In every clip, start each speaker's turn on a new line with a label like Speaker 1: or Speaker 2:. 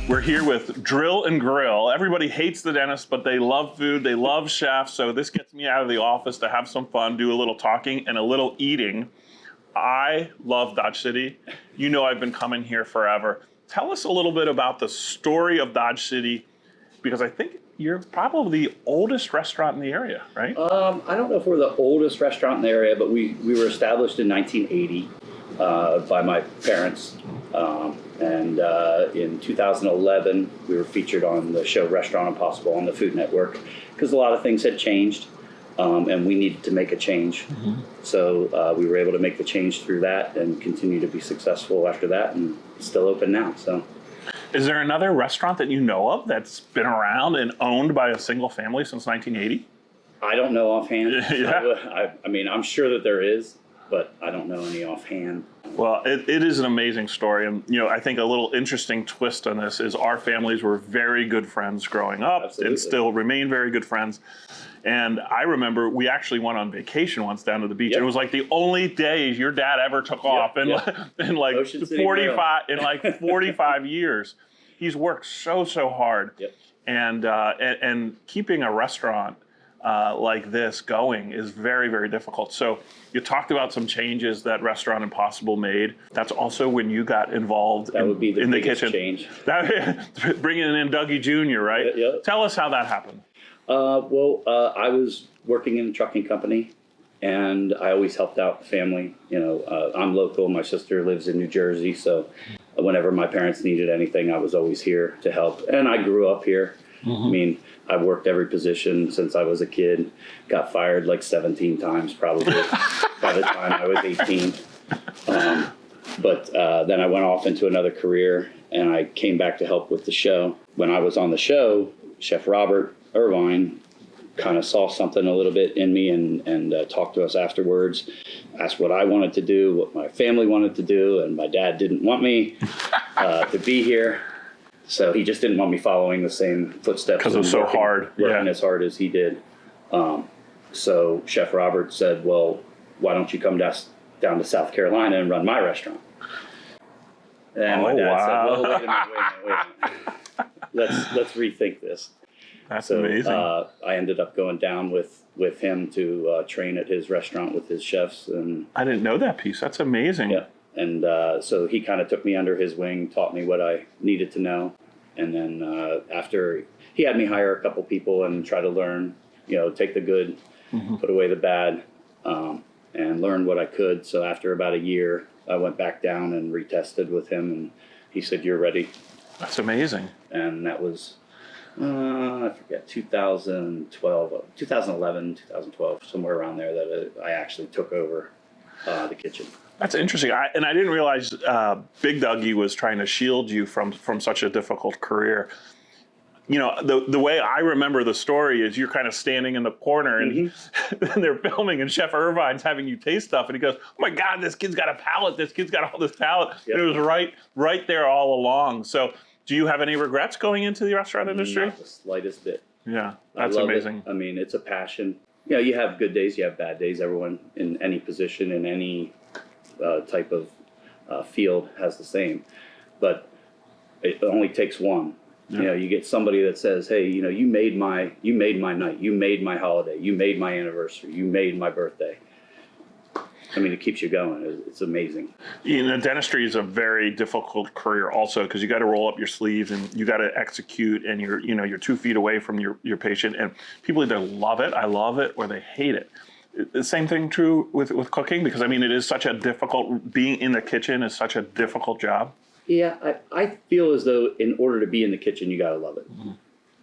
Speaker 1: We're here with Drill and Grill. Everybody hates the dentist, but they love food, they love chefs, so this gets me out of the office to have some fun, do a little talking and a little eating. I love Dodge City. You know I've been coming here forever. Tell us a little bit about the story of Dodge City, because I think you're probably the oldest restaurant in the area, right?
Speaker 2: I don't know if we're the oldest restaurant in the area, but we were established in 1980 by my parents. And in 2011, we were featured on the show Restaurant Impossible on the Food Network because a lot of things had changed and we needed to make a change. Mm-hmm. So we were able to make the change through that and continue to be successful after that and still open now. So,
Speaker 1: is there another restaurant that you know of that's been around and owned by a single family since 1980?
Speaker 2: I don't know offhand.
Speaker 1: Yeah.
Speaker 2: I mean, I'm sure that there is, but I don't know any offhand.
Speaker 1: Well, it is an amazing story. And, you know, I think a little interesting twist on this is our families were very good friends growing up. Absolutely. And still remain very good friends. And I remember we actually went on vacation once down to the beach. Yep. And it was like the only days your dad ever took off in like 45 years. He's worked so hard.
Speaker 2: Yep.
Speaker 1: And keeping a restaurant like this going is very, very difficult. So you talked about some changes that Restaurant Impossible made. That's also when you got involved in the kitchen.
Speaker 2: Change.
Speaker 1: Bringing in Dougie Jr., right?
Speaker 2: Yeah.
Speaker 1: Tell us how that happened.
Speaker 2: I was working in a trucking company, and I always helped out the family. You know, I'm local. My sister lives in New Jersey, so whenever my parents needed anything, I was always here to help. And I grew up here. Mm-hmm. I mean, I've worked every position since I was a kid. Got fired like 17 times probably by the time I was 18. But then I went off into another career, and I came back to help with the show. When I was on the show, Chef Robert Irvine kind of saw something a little bit in me and talked to us afterwards, asked what I wanted to do, what my family wanted to do, and my dad didn't want me to be here. So he just didn't want me following the same footsteps.
Speaker 1: Because it was so hard.
Speaker 2: Working as hard as he did. So Chef Robert said, well, why don't you come down to South Carolina and run my restaurant? And my dad said, well, wait a minute. Let's rethink this.
Speaker 1: That's amazing.
Speaker 2: I ended up going down with him to train at his restaurant with his chefs. And
Speaker 1: I didn't know that piece. That's amazing.
Speaker 2: Yeah. And so he kind of took me under his wing, taught me what I needed to know. And then after he had me hire a couple people and try to learn, you know, take the good, put away the bad, and learn what I could. So after about a year, I went back down and retested with him, and he said, "You're ready."
Speaker 1: That's amazing.
Speaker 2: And that was, I forget, 2011, 2012, somewhere around there that I actually took over the kitchen.
Speaker 1: That's interesting. I didn't realize Big Dougie was trying to shield you from such a difficult career. You know, the way I remember the story is you're kind of standing in the corner and they're filming and Chef Irvine's having you taste stuff and he goes, "Oh my God, this kid's got a palate. This kid's got all this talent." Yep. And it was right there all along. So do you have any regrets going into the restaurant industry?
Speaker 2: Not the slightest bit.
Speaker 1: Yeah, that's amazing.
Speaker 2: I mean, it's a passion. Yeah, you have good days, you have bad days. Everyone in any position, in any type of field has the same, but it only takes one. Yeah. You know, you get somebody that says, "Hey, you know, you made my night, you made my holiday, you made my anniversary, you made my birthday." I mean, it keeps you going. It's amazing.
Speaker 1: You know, dentistry is a very difficult career also because you got to roll up your sleeves and you got to execute, and you're 2 feet away from your patient, and people either love it, I love it, or they hate it. The same thing true with cooking, because I mean, it is such a difficult, being in the kitchen is such a difficult job.
Speaker 2: Yeah, I feel as though in order to be in the kitchen, you got to love it. Mm-hmm.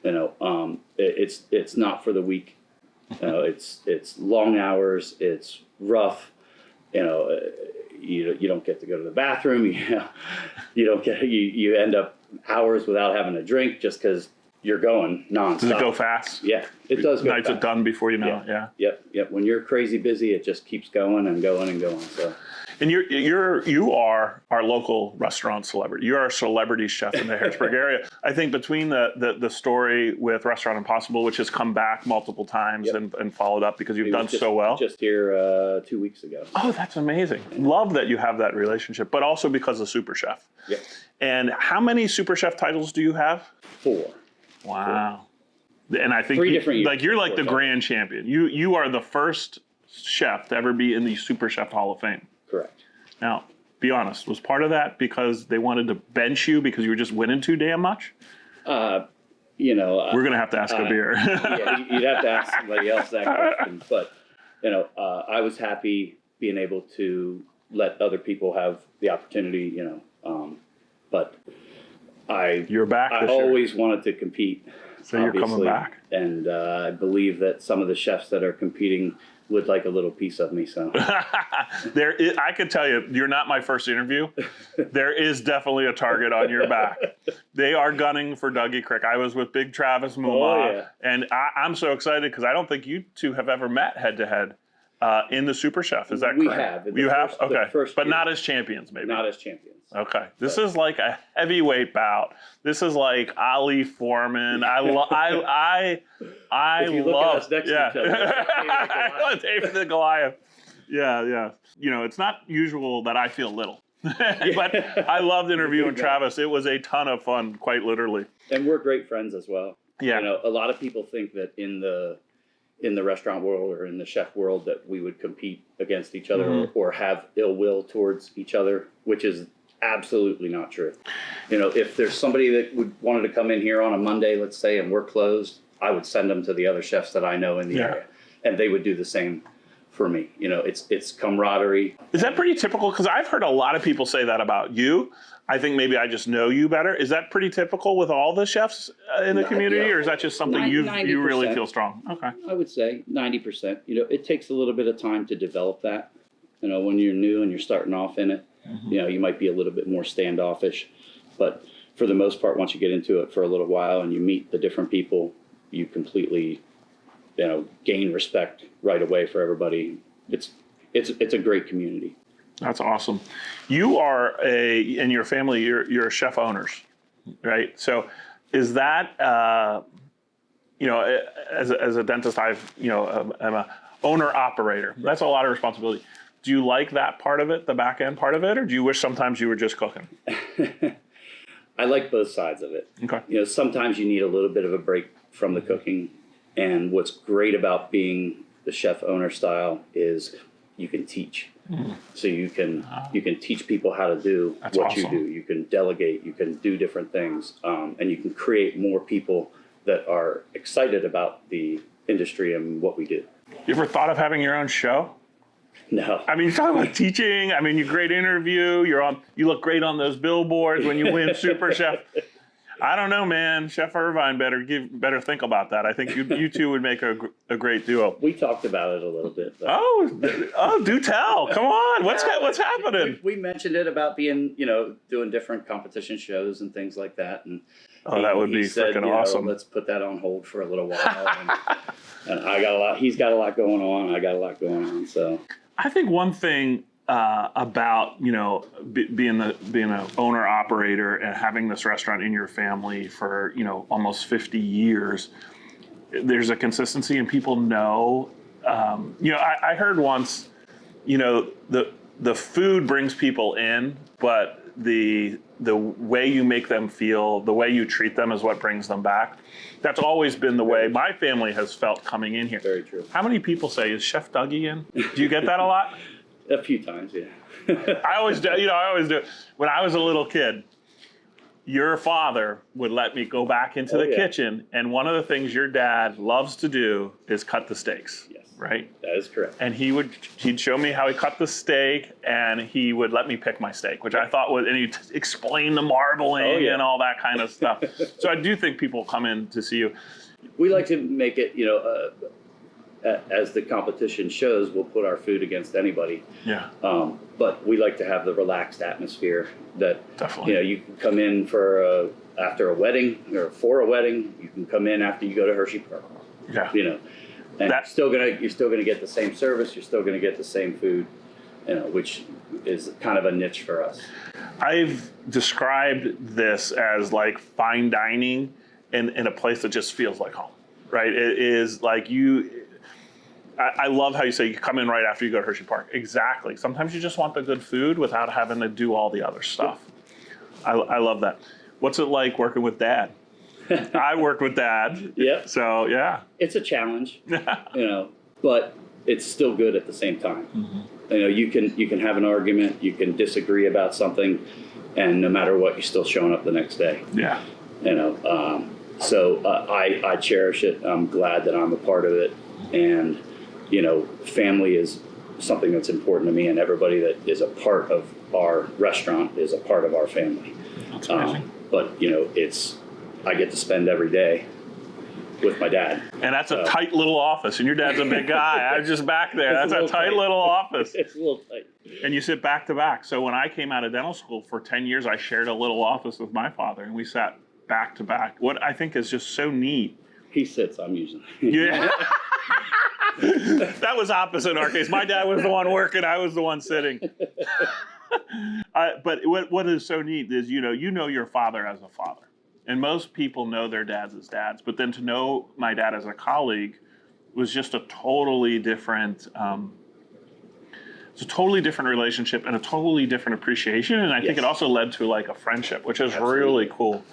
Speaker 2: You know, it's not for the weak. You know, it's long hours. It's rough. You know, you don't get to go to the bathroom. You end up hours without having a drink just because you're going nonstop.
Speaker 1: Does it go fast?
Speaker 2: Yeah, it does go
Speaker 1: Nights
Speaker 2: fast.
Speaker 1: are done before you know it. Yeah.
Speaker 2: Yep. When you're crazy busy, it just keeps going and going and going. So.
Speaker 1: And you are our local restaurant celebrity. You are a celebrity chef in the Harrisburg area. I think between the story with Restaurant Impossible, which has come back multiple times and followed up because you've done so well.
Speaker 2: Just here 2 weeks ago.
Speaker 1: Oh, that's amazing. Love that you have that relationship, but also because of SuperChef.
Speaker 2: Yep.
Speaker 1: And how many SuperChef titles do you have?
Speaker 2: 4.
Speaker 1: Wow. And I think
Speaker 2: 3 different years.
Speaker 1: like you're like the
Speaker 2: 4
Speaker 1: grand champion. You are the first chef to ever be in the SuperChef Hall of Fame.
Speaker 2: Correct.
Speaker 1: Now, be honest, was part of that because they wanted to bench you because you were just winning too damn much?
Speaker 2: We're
Speaker 1: going to have to ask a beer.
Speaker 2: Yeah, you'd have to ask somebody else that question. But, I was happy being able to let other people have the opportunity, but
Speaker 1: You're back
Speaker 2: I
Speaker 1: this year.
Speaker 2: always wanted to compete.
Speaker 1: So you're coming back.
Speaker 2: And I believe that some of the chefs that are competing would like a little piece of me. So
Speaker 1: I could tell you, you're not my first interview. There is definitely a target on your back. They are gunning for Dougie Krick. I was with Big Travis Muma, and I'm so excited because I don't think you two have ever met head to head in the SuperChef. Is that
Speaker 2: we
Speaker 1: correct?
Speaker 2: have.
Speaker 1: You have?
Speaker 2: The
Speaker 1: Okay.
Speaker 2: first
Speaker 1: But
Speaker 2: year.
Speaker 1: not as champions, maybe.
Speaker 2: Not as champions.
Speaker 1: Okay. This is like a heavyweight bout. This is like Ali Foreman. I
Speaker 2: If you look
Speaker 1: love
Speaker 2: at us next to each other,
Speaker 1: David the Goliath. Yeah. It's not usual that I feel little. But I loved interviewing Travis. It was a ton of fun, quite literally.
Speaker 2: And we're great friends as well.
Speaker 1: Yeah.
Speaker 2: A lot of people think that in the restaurant world or in the chef world that we would compete against each other or have ill will towards each other, which is absolutely not true. If there's somebody that wanted to come in here on a Monday, let's say, and we're closed, I would send them to the other chefs that I know in the area, and they would do the same for me. It's camaraderie.
Speaker 1: Is that pretty typical? Because I've heard a lot of people say that about you. I think maybe I just know you better. Is that pretty typical with all the chefs in the community, or is that just something you really feel strong? Okay.
Speaker 2: I would say 90%. It takes a little bit of time to develop that. When you're new and you're starting off in it, you might be a little bit more standoffish. But for the most part, once you get into it for a little while and you meet the different people, you completely, gain respect right away for everybody. It's a great community.
Speaker 1: That's awesome. You are in your family, you're chef owners, right? So is that, as a dentist, I'm a owner operator. That's a lot of responsibility. Do you like that part of it, the back end part of it, or do you wish sometimes you were just cooking?
Speaker 2: I like both sides of it.
Speaker 1: Okay.
Speaker 2: Sometimes you need a little bit of a break from the cooking. And what's great about being the chef owner style is you can teach. So you can teach people how to do what you do. You can delegate. You can do different things, and you can create more people that are excited about the industry and what we do.
Speaker 1: You ever thought of having your own show?
Speaker 2: No.
Speaker 1: I mean, you're talking about teaching. I mean, you're a great interview. You look great on those billboards when you win Super Chef. I don't know, man. Chef Irvine better think about that. I think you two would make a great duo.
Speaker 2: We talked about it a little bit. Though.
Speaker 1: Oh, do tell. Come on. What's happening?
Speaker 2: We mentioned it about being, doing different competition shows and things like that. And
Speaker 1: that would be freaking awesome.
Speaker 2: Let's put that on hold for a little while. And I got a lot. He's got a lot going on. I got a lot going on. So
Speaker 1: I think one thing about being an owner operator and having this restaurant in your family for almost 50 years, there's a consistency and people know. I heard once, the food brings people in, but the way you make them feel, the way you treat them is what brings them back. That's always been the way my family has felt coming in here.
Speaker 2: Very true.
Speaker 1: How many people say, is Chef Dougie in? Do you get that a lot?
Speaker 2: A few times, yeah.
Speaker 1: I always do it. When I was a little kid, your father would let me go back into the kitchen, and one of the things your dad loves to do is cut the steaks.
Speaker 2: Yes.
Speaker 1: Right?
Speaker 2: That is correct.
Speaker 1: And he'd show me how he cut the steak, and he would let me pick my steak, which I thought and he'd explain the marbling and all that kind of stuff. So I do think people come in to see you.
Speaker 2: We like to make it, as the competition shows, we'll put our food against anybody.
Speaker 1: Yeah.
Speaker 2: But we like to have the relaxed atmosphere that,
Speaker 1: Definitely.
Speaker 2: You can come in for after a wedding or for a wedding, you can come in after you go to Hershey Park.
Speaker 1: Yeah.
Speaker 2: You know, and you're still gonna get the same service. You're still gonna get the same food. You know, which is kind of a niche for us.
Speaker 1: I've described this as like fine dining in a place that just feels like home, right? It is like I love how you say you come in right after you go to Hershey Park. Exactly. Sometimes you just want the good food without having to do all the other stuff. I love that. What's it like working with Dad? I worked with Dad.
Speaker 2: Yeah.
Speaker 1: So, yeah.
Speaker 2: It's a challenge, you know, but it's still good at the same time. You know, you can have an argument, you can disagree about something, and no matter what, you're still showing up the next day.
Speaker 1: Yeah.
Speaker 2: You know, so I cherish it. I'm glad that I'm a part of it, and you know, family is something that's important to me, and everybody that is a part of our restaurant is a part of our family.
Speaker 1: That's amazing.
Speaker 2: But you know, I get to spend every day with my dad.
Speaker 1: And that's a tight little office, and your dad's a big guy. I was just back there. That's a tight little office.
Speaker 2: It's a little tight.
Speaker 1: And you sit back to back. So when I came out of dental school for 10 years, I shared a little office with my father, and we sat back to back. What I think is just so neat.
Speaker 2: He sits, I'm usually.
Speaker 1: Yeah. That was opposite in our case. My dad was the one working, I was the one sitting. But what is so neat is, you know your father as a father. And most people know their dads as dads. But then to know my dad as a colleague was just a totally different, it's a totally different relationship and a totally different appreciation. And I think it also led to like a friendship, which is really cool.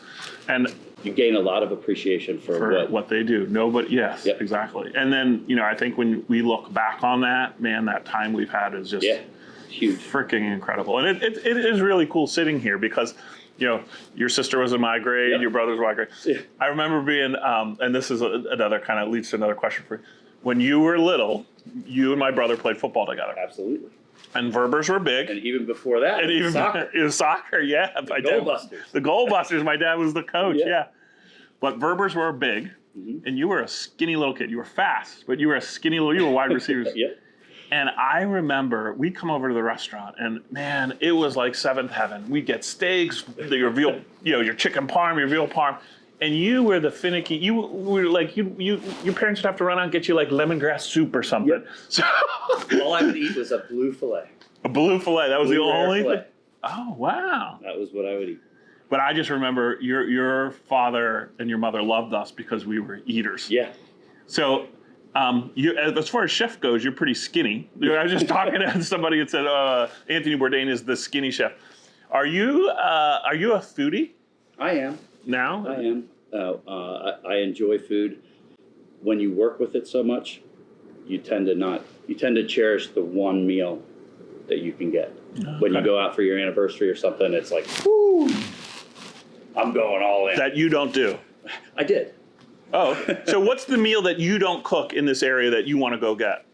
Speaker 1: And
Speaker 2: you gain a lot of appreciation for
Speaker 1: what they do. Nobody, yes, exactly. And then, you know, I think when we look back on that, man, that time we've had is just
Speaker 2: huge,
Speaker 1: freaking incredible. And it is really cool sitting here because, you know, your sister was in my grade, your brother was in my grade. Yeah. I remember being, and this is another kind of leads to another question for you. When you were little, you and my brother played football together.
Speaker 2: Absolutely.
Speaker 1: And Verbers were big.
Speaker 2: And even before that,
Speaker 1: and even
Speaker 2: soccer.
Speaker 1: It was soccer, yeah.
Speaker 2: The Goalbusters.
Speaker 1: The Goalbusters. My dad was the coach, But Verbers were big, and you were a skinny little kid. You were fast, but you were a skinny little, you were wide receivers. And I remember we'd come over to the restaurant, and man, it was like seventh heaven. We'd get steaks, your veal, your chicken parm, your veal parm, and you were the finicky. You were like your parents would have to run out and get you like lemongrass soup or something. So
Speaker 2: all I would eat was a blue fillet.
Speaker 1: A blue fillet. That was the only thing. Oh wow.
Speaker 2: That was what I would eat.
Speaker 1: But I just remember your father and your mother loved us because we were eaters.
Speaker 2: Yeah.
Speaker 1: So. As far as chef goes, you're pretty skinny. I was just talking to somebody that said Anthony Bourdain is the skinny chef. Are you a foodie?
Speaker 2: I am.
Speaker 1: Now?
Speaker 2: I am. I enjoy food. When you work with it so much, you tend to cherish the one meal that you can get. Okay. When you go out for your anniversary or something, it's like, whoo, I'm going all in.
Speaker 1: That you don't do.
Speaker 2: I did.
Speaker 1: Oh, so what's the meal that you don't cook in this area that you want to go get?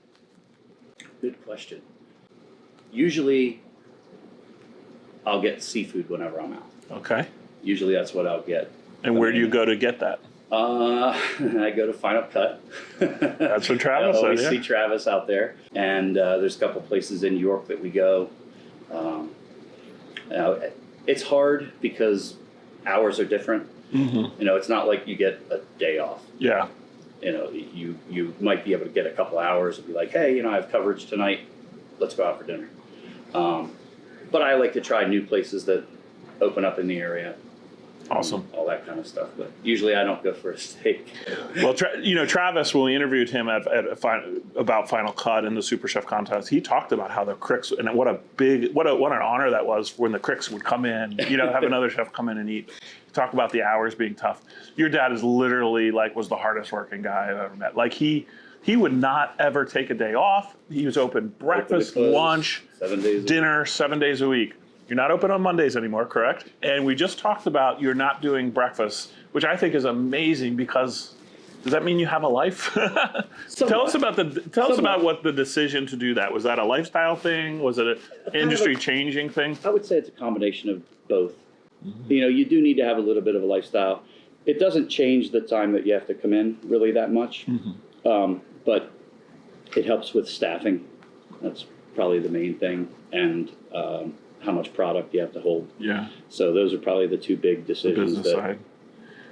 Speaker 2: Good question. Usually, I'll get seafood whenever I'm out.
Speaker 1: Okay.
Speaker 2: Usually that's what I'll get.
Speaker 1: And where do you go to get that?
Speaker 2: I go to Final Cut.
Speaker 1: That's what Travis said,
Speaker 2: I always see Travis out there. And there's a couple places in New York that we go. It's hard because hours are different. Mm-hmm. You know, it's not like you get a day off.
Speaker 1: Yeah.
Speaker 2: You know, you might be able to get a couple hours and be like, hey, I have coverage tonight. Let's go out for dinner. But I like to try new places that open up in the area.
Speaker 1: Awesome.
Speaker 2: All that kind of stuff. But usually I don't go for a steak.
Speaker 1: Well, Travis, when we interviewed him about Final Cut and the SuperChef contest, he talked about how the Kricks, and what an honor that was when the Kricks would come in, have another chef come in and eat. Talk about the hours being tough. Your dad is literally was the hardest working guy I've ever met. He would not ever take a day off. He was open breakfast, lunch, dinner, 7 days a week. You're not open on Mondays anymore, correct? And we just talked about you're not doing breakfast, which I think is amazing because does that mean you have a life? Tell us about what the decision to do that. Was that a lifestyle thing? Was it an industry changing thing?
Speaker 2: I would say it's a combination of both. Mm-hmm. You do need to have a little bit of a lifestyle. It doesn't change the time that you have to come in really that much, but it helps with staffing. That's probably the main thing. And how much product you have to hold.
Speaker 1: Yeah.
Speaker 2: So those are probably the two big decisions
Speaker 1: Business side.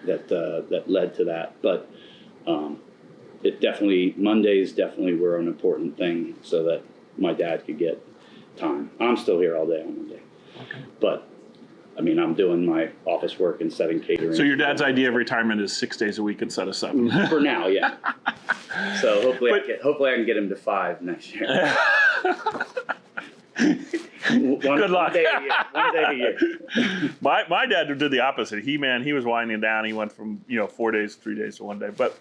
Speaker 2: that led to that. But Mondays definitely were an important thing so that my dad could get time. I'm still here all day on Monday.
Speaker 1: Okay.
Speaker 2: But I mean, I'm doing my office work and setting catering.
Speaker 1: So your dad's idea of retirement is 6 days a week instead of 7.
Speaker 2: For now, yeah. So hopefully I can get him to 5 next year.
Speaker 1: Good luck.
Speaker 2: One day a year.
Speaker 1: My dad did the opposite. He was winding down. He went from 4 days, 3 days to 1 day. But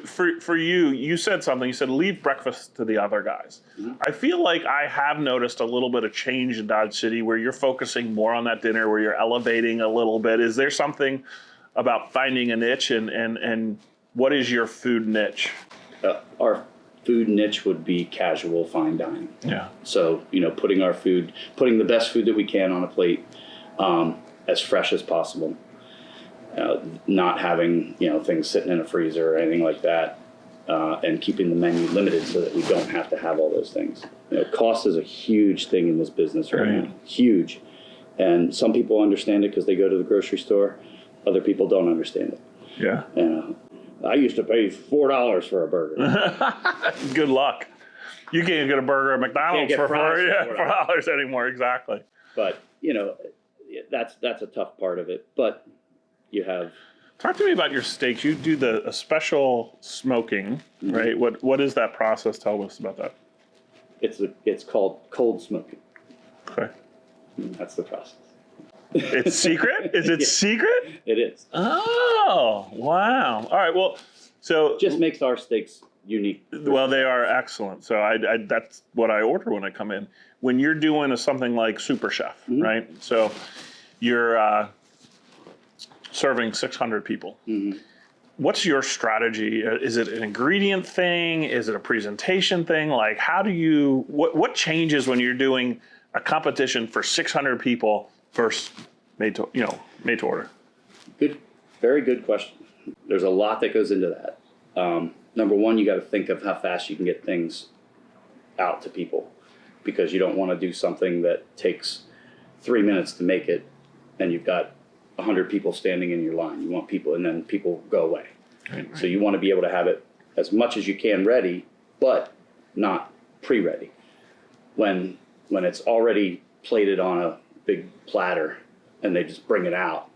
Speaker 1: for you said something. You said leave breakfast to the other guys. Mm-hmm. I feel like I have noticed a little bit of change in Dodge City where you're focusing more on that dinner, where you're elevating a little bit. Is there something about finding a niche, and what is your food niche?
Speaker 2: Our food niche would be casual fine dining.
Speaker 1: Yeah.
Speaker 2: So, putting the best food that we can on a plate, as fresh as possible. Not having, things sitting in a freezer or anything like that, and keeping the menu limited so that we don't have to have all those things. Cost is a huge thing in this business right now. Huge. And some people understand it because they go to the grocery store. Other people don't understand it.
Speaker 1: Yeah.
Speaker 2: I used to pay $4 for a burger.
Speaker 1: Good luck. You can't get a burger at McDonald's for $4 anymore. Exactly.
Speaker 2: But that's a tough part of it. But you have.
Speaker 1: Talk to me about your steaks. You do a special smoking, mm-hmm. right? What is that process? Tell us about that.
Speaker 2: It's called cold smoking.
Speaker 1: Okay.
Speaker 2: That's the process.
Speaker 1: It's secret? Is it secret?
Speaker 2: It is.
Speaker 1: Oh, wow. All right. Well, so
Speaker 2: just makes our steaks unique.
Speaker 1: Well, they are excellent. So that's what I order when I come in. When you're doing something like SuperChef, mm-hmm. right? So you're serving 600 people. Mm-hmm. What's your strategy? Is it an ingredient thing? Is it a presentation thing? Like, how do you? What changes when you're doing a competition for 600 people versus made to order?
Speaker 2: Good, very good question. There's a lot that goes into that. Number one, you got to think of how fast you can get things out to people, because you don't want to do something that takes 3 minutes to make it, and you've got 100 people standing in your line. You want people, and then people go away. Right. So you want to be able to have it as much as you can ready, but not pre-ready. When it's already plated on a big platter and they just bring it out,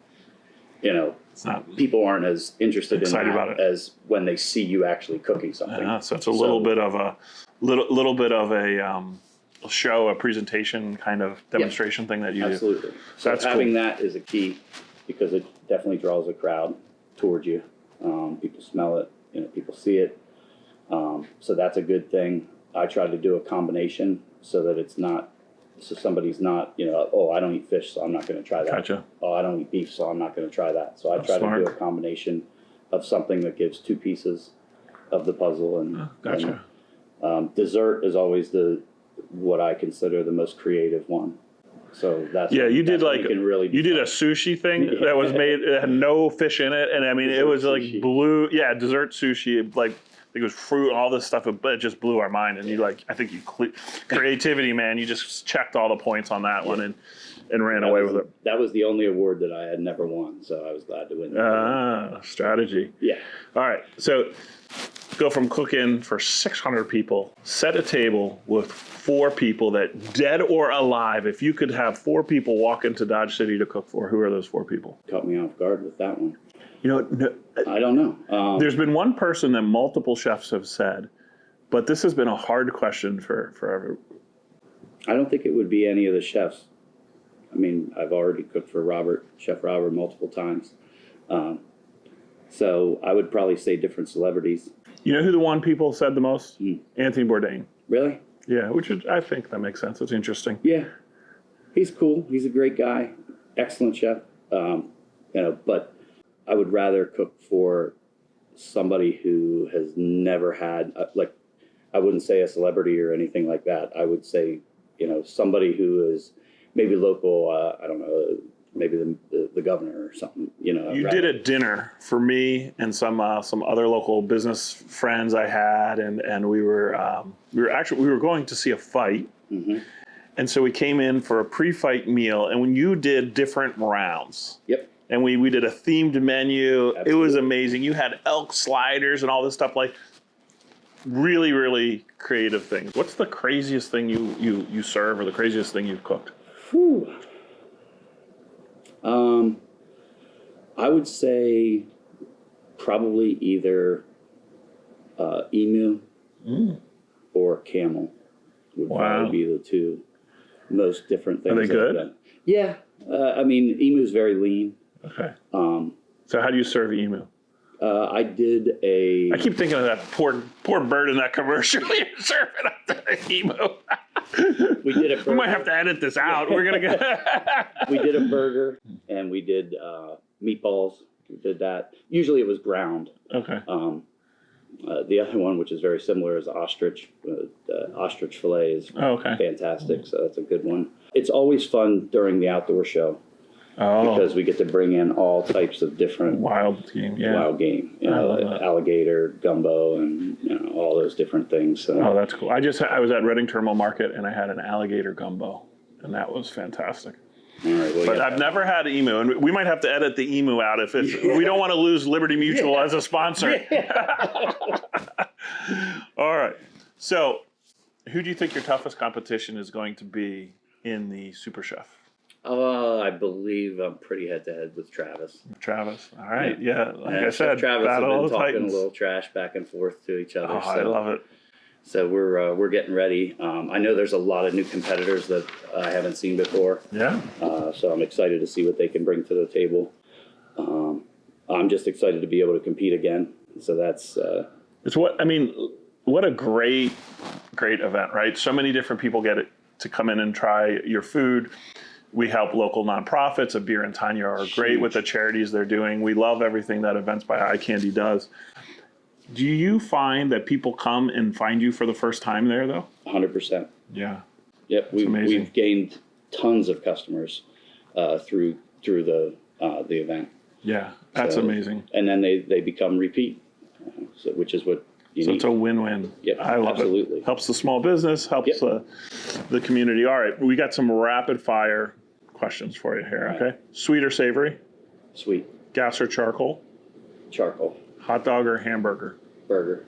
Speaker 2: people aren't as interested in that as when they see you actually cooking something.
Speaker 1: So it's a little bit of a show, a presentation kind of demonstration thing that you
Speaker 2: absolutely.
Speaker 1: do.
Speaker 2: So
Speaker 1: that's
Speaker 2: having
Speaker 1: cool.
Speaker 2: That is a key, because it definitely draws a crowd towards you. People smell it, people see it. So that's a good thing. I try to do a combination so that it's not, so somebody's not, oh, I don't eat fish, so I'm not going to try that.
Speaker 1: Gotcha.
Speaker 2: Oh, I don't eat beef, so I'm not going to try that. So I try to do a combination of something that gives two pieces of the puzzle. And,
Speaker 1: gotcha.
Speaker 2: Dessert is always what I consider the most creative one. So that's
Speaker 1: you did
Speaker 2: you
Speaker 1: did a sushi thing that was made. It had no fish in it, and I mean it was like
Speaker 2: sushi.
Speaker 1: blue. Yeah, dessert sushi. Like I think it was fruit and all this stuff, but it just blew our mind. And I think creativity, man. You just checked all the points on that one and ran away with it.
Speaker 2: That was the only award that I had never won, so I was glad to win.
Speaker 1: Strategy.
Speaker 2: Yeah.
Speaker 1: All right, so go from cooking for 600 people, set a table with 4 people that, dead or alive, if you could have 4 people walk into Dodge City to cook for, who are those 4 people?
Speaker 2: Caught me off guard with that one.
Speaker 1: No,
Speaker 2: I don't know.
Speaker 1: There's been one person that multiple chefs have said, but this has been a hard question for everyone.
Speaker 2: I don't think it would be any of the chefs. I mean, I've already cooked for Chef Robert, multiple times. So I would probably say different celebrities.
Speaker 1: You know who the one people said the most? Anthony Bourdain.
Speaker 2: Really?
Speaker 1: Yeah, I think that makes sense. It's interesting.
Speaker 2: Yeah, he's cool. He's a great guy, excellent chef. But I would rather cook for somebody who has never had, I wouldn't say a celebrity or anything like that. I would say, somebody who is maybe local. I don't know, maybe the governor or something.
Speaker 1: You did a dinner for me and some other local business friends I had, and we were going to see a fight, mm-hmm. And so we came in for a pre-fight meal, and when you did different rounds.
Speaker 2: Yep.
Speaker 1: And we did a themed menu.
Speaker 2: Absolutely.
Speaker 1: It was amazing. You had elk sliders and all this stuff, like really, really creative things. What's the craziest thing you serve, or the craziest thing you've cooked?
Speaker 2: Whew. I would say probably either emu or camel would probably be the two most different things.
Speaker 1: Are they good?
Speaker 2: I've done. Yeah. I mean, emu's very lean.
Speaker 1: Okay. So how do you serve emu?
Speaker 2: I did a...
Speaker 1: I keep thinking of that poor bird in that commercial. You're serving up the emu.
Speaker 2: We did a burger.
Speaker 1: We might have to edit this out. We're going to get...
Speaker 2: We did a burger, and we did meatballs. We did that. Usually it was ground.
Speaker 1: Okay.
Speaker 2: The other one, which is very similar, is ostrich. Ostrich fillet is fantastic, so that's a good one. It's always fun during the outdoor show because we get to bring in all types of different
Speaker 1: wild game. Yeah.
Speaker 2: Wild game, alligator, gumbo, and all those different things. So.
Speaker 1: Oh, that's cool. I was at Reading Terminal Market, and I had an alligator gumbo, and that was fantastic.
Speaker 2: All right, well,
Speaker 1: but I've never had emu, and we might have to edit the emu out if we don't want to lose Liberty Mutual as a sponsor. All right. So, who do you think your toughest competition is going to be in the Super Chef?
Speaker 2: I believe I'm pretty head-to-head with Travis.
Speaker 1: Travis. All right. Yeah. Like I said,
Speaker 2: Travis has
Speaker 1: Battle
Speaker 2: been
Speaker 1: of
Speaker 2: talking
Speaker 1: Titans.
Speaker 2: a little trash back and forth to each other.
Speaker 1: Oh, I love it.
Speaker 2: So we're getting ready. I know there's a lot of new competitors that I haven't seen before.
Speaker 1: Yeah.
Speaker 2: So I'm excited to see what they can bring to the table. I'm just excited to be able to compete again. So that's.
Speaker 1: What a great event, right? So many different people get it to come in and try your food. We help local nonprofits. A Beer and Tanya are great with the charities they're doing. We love everything that Events by Eye Candy does. Do you find that people come and find you for the first time there, though?
Speaker 2: 100%.
Speaker 1: Yeah.
Speaker 2: Yep. We've gained tons of customers through the event.
Speaker 1: Yeah, that's amazing.
Speaker 2: And then they become repeat, which is what you need.
Speaker 1: It's a win-win.
Speaker 2: Yep,
Speaker 1: I love
Speaker 2: absolutely.
Speaker 1: it. Helps the small business, helps the community. All right, we got some rapid-fire questions for you here, okay? Sweet or savory?
Speaker 2: Sweet.
Speaker 1: Gas or charcoal?
Speaker 2: Charcoal.
Speaker 1: Hot dog or hamburger?
Speaker 2: Burger.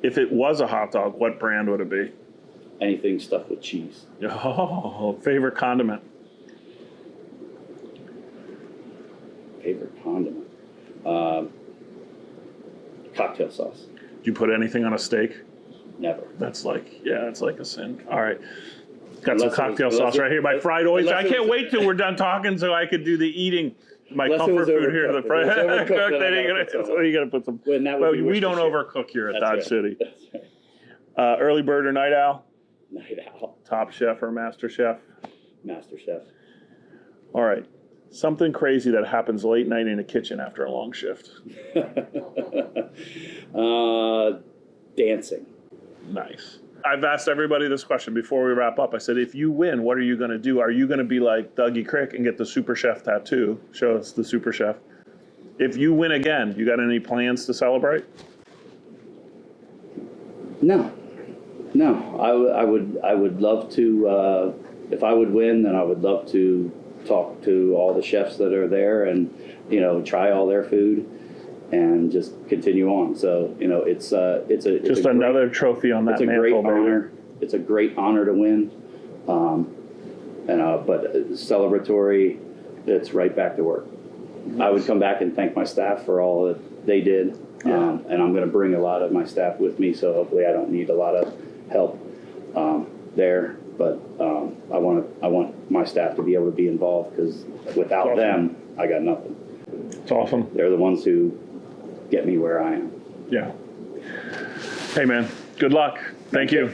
Speaker 1: If it was a hot dog, what brand would it be?
Speaker 2: Anything stuffed with cheese.
Speaker 1: Oh, favorite condiment?
Speaker 2: Favorite condiment? Cocktail sauce.
Speaker 1: Do you put anything on a steak?
Speaker 2: Never.
Speaker 1: It's like a sin. All right. Got some cocktail sauce right here. My fried oyster. I can't wait till we're done talking so I could do the eating. My comfort food here. The fried cooked. Then you got to put some. Well, we don't overcook here at Dodge City.
Speaker 2: That's right.
Speaker 1: Early bird or night owl?
Speaker 2: Night owl.
Speaker 1: Top chef or master chef?
Speaker 2: Master chef.
Speaker 1: All right. Something crazy that happens late night in a kitchen after a long shift.
Speaker 2: Dancing.
Speaker 1: Nice. I've asked everybody this question before we wrap up. I said, if you win, what are you going to do? Are you going to be like Dougie Krick and get the Super Chef tattoo? Show us the Super Chef. If you win again, you got any plans to celebrate?
Speaker 2: No. I would love to. If I would win, then I would love to talk to all the chefs that are there and try all their food and just continue on. So it's
Speaker 1: another trophy on that mantle.
Speaker 2: It's a great honor. It's a great honor to win. But celebratory, it's right back to work. I would come back and thank my staff for all that they did. And I'm going to bring a lot of my staff with me, so hopefully I don't need a lot of help there. But I want my staff to be able to be involved, because without them, I got nothing.
Speaker 1: It's awesome.
Speaker 2: They're the ones who get me where I am.
Speaker 1: Yeah. Hey, man. Good luck. Thank you.